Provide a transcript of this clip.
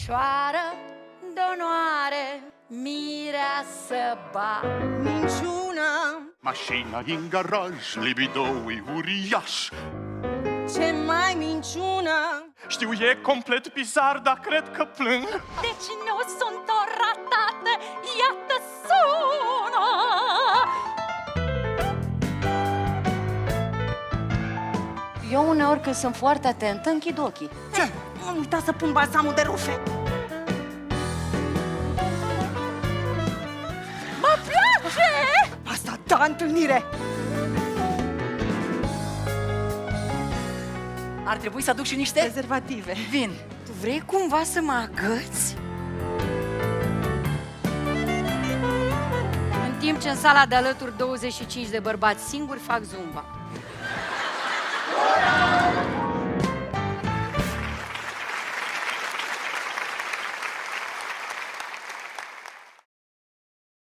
Fecioară d'onoare, mireasă ba. Minciună. Mașina în garaj, libido-ui uriaș. Ce mai minciună? Știu, e complet bizar, dar cred că plâng. Deci nu sunt o ratată, iată sună. Eu uneori când sunt foarte atentă închid ochii. Ce? Am uitat să pun balsamul de rufe. Mă place! Asta da întâlnire! Ar trebui să aduc și niște... Prezervative. Vin. Tu vrei cumva să mă agăți? În timp ce în sala de alături 25 de bărbați singuri fac zumba.